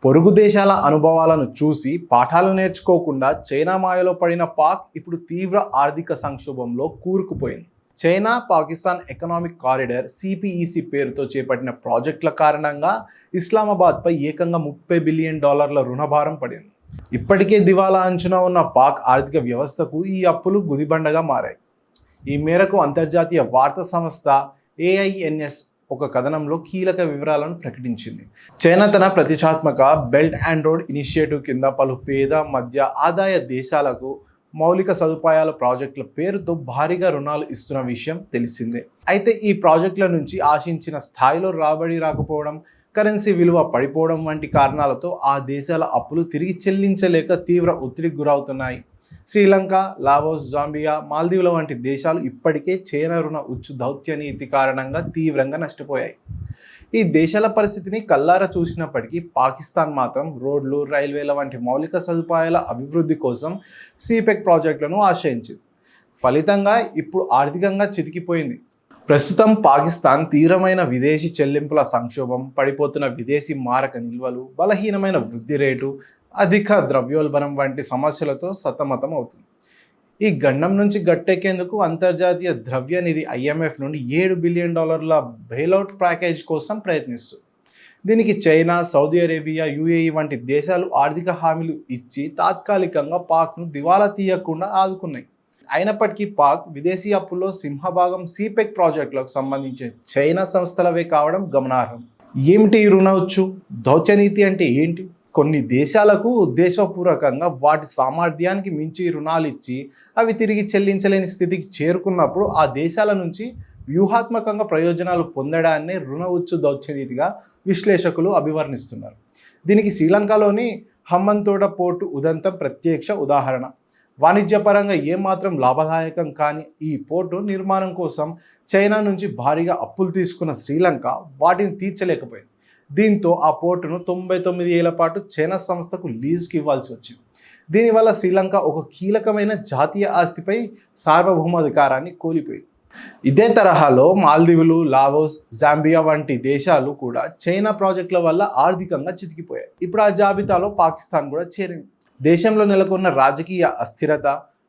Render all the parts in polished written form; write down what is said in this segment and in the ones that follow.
పొరుగు దేశాల అనుభవాలను చూసి పాఠాలు నేర్చుకోకుండా చైనా మాయలో పడిన పాక్ ఇప్పుడు తీవ్ర ఆర్థిక సంక్షోభంలో కూరుకుపోయింది. China Pakistan economic corridor CPEC పేరుతో చేపట్టిన ప్రాజెక్టుల కారణంగా ఇస్లామాబాద్పై ఏకంగా $30 బిలియన్ రుణభారం పడింది. ఇప్పటికే దివాలా అంచున ఉన్న పాక్ ఆర్థిక వ్యవస్థకు ఈ అప్పులు గుదిబండగా మారాయి. ఈ మేరకు అంతర్జాతీయ వార్తా సంస్థ AINS ఒక కథనంలో కీలక వివరాలను ప్రకటించింది. చైనా తన ప్రతిష్టాత్మక బెల్ట్ అండ్ రోడ్ ఇనిషియేటివ్ కింద పలు పేద మధ్య ఆదాయ దేశాలకు మౌలిక సదుపాయాల ప్రాజెక్టుల పేరుతో భారీగా రుణాలు ఇస్తున్న విషయం తెలిసిందే. అయితే ఈ ప్రాజెక్టుల నుంచి ఆశించిన స్థాయిలో రాబడి రాకపోవడం, కరెన్సీ విలువ పడిపోవడం వంటి కారణాలతో ఆ దేశాల అప్పులు తిరిగి చెల్లించలేక తీవ్ర ఒత్తిడికి గురవుతున్నాయి. శ్రీలంక, లావోస్, జాంబియా, మాల్దీవుల వంటి దేశాలు ఇప్పటికే చైనా రుణ ఉచ్చు దౌత్య నీతి కారణంగా తీవ్రంగా నష్టపోయాయి. ఈ దేశాల పరిస్థితిని కల్లారా చూసినప్పటికీ పాకిస్తాన్ మాత్రం రోడ్లు, రైల్వేల వంటి మౌలిక సదుపాయాల అభివృద్ధి కోసం సిపెక్ ప్రాజెక్టులను ఆశ్రయించింది. ఫలితంగా ఇప్పుడు ఆర్థికంగా చితికిపోయింది. ప్రస్తుతం పాకిస్తాన్ తీవ్రమైన విదేశీ చెల్లింపుల సంక్షోభం, పడిపోతున్న విదేశీ మారక నిల్వలు, బలహీనమైన వృద్ధి రేటు, అధిక ద్రవ్యోల్బణం వంటి సమస్యలతో సతమతం అవుతుంది. ఈ గండం నుంచి గట్టెక్కేందుకు అంతర్జాతీయ ద్రవ్య నిధి IMF నుండి $7 బిలియన్ బెయిలౌట్ ప్యాకేజ్ కోసం ప్రయత్నిస్తుంది. దీనికి చైనా, సౌదీ అరేబియా, UAE వంటి దేశాలు ఆర్థిక హామీలు ఇచ్చి తాత్కాలికంగా పాక్ను దివాలా తీయకుండా ఆదుకున్నాయి. అయినప్పటికీ పాక్ విదేశీ అప్పుల్లో సింహభాగం సిపెక్ ప్రాజెక్టులకు సంబంధించిన చైనా సంస్థలవే కావడం గమనార్హం. ఏమిటి ఈ రుణ ఉచ్చు దౌత్య నీతి అంటే ఏంటి? కొన్ని దేశాలకు ఉద్దేశపూర్వకంగా వాటి సామర్థ్యానికి మించి రుణాలు ఇచ్చి అవి తిరిగి చెల్లించలేని స్థితికి చేరుకున్నప్పుడు ఆ దేశాల నుంచి వ్యూహాత్మకంగా ప్రయోజనాలు పొందడాన్ని రుణ ఉచ్చు దౌత్యనీతిగా విశ్లేషకులు అభివర్ణిస్తున్నారు. దీనికి శ్రీలంకలోని హమ్మన్తోట పోర్టు ఉదంతం ప్రత్యక్ష ఉదాహరణ. వాణిజ్యపరంగా ఏమాత్రం లాభదాయకం కాని ఈ పోర్టు నిర్మాణం కోసం చైనా నుంచి భారీగా అప్పులు తీసుకున్న శ్రీలంక వాటిని తీర్చలేకపోయింది. దీంతో ఆ పోర్టును 99 ఏళ్ల పాటు చైనా సంస్థకు లీజుకి ఇవ్వాల్సి వచ్చింది. దీనివల్ల శ్రీలంక ఒక కీలకమైన జాతీయ ఆస్తిపై సార్వభౌమాధికారాన్ని కోల్పోయింది. ఇదే తరహాలో మాల్దీవులు, లావోస్, జాంబియా వంటి దేశాలు కూడా చైనా ప్రాజెక్టుల వల్ల ఆర్థికంగా చితికిపోయాయి. ఇప్పుడు ఆ జాబితాలో పాకిస్తాన్ కూడా చేరింది. దేశంలో నెలకొన్న రాజకీయ అస్థిరత,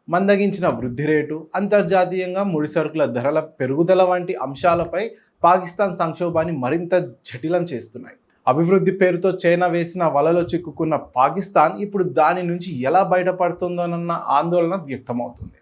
మందగించిన వృద్ధి రేటు, అంతర్జాతీయంగా ముడిసరుకుల ధరల పెరుగుదల వంటి అంశాలపై పాకిస్తాన్ సంక్షోభాన్ని మరింత జటిలం చేస్తున్నాయి. అభివృద్ధి పేరుతో చైనా వేసిన వలలో చిక్కుకున్న పాకిస్తాన్ ఇప్పుడు దాని నుంచి ఎలా బయటపడుతుందోనన్న ఆందోళన వ్యక్తమవుతుంది.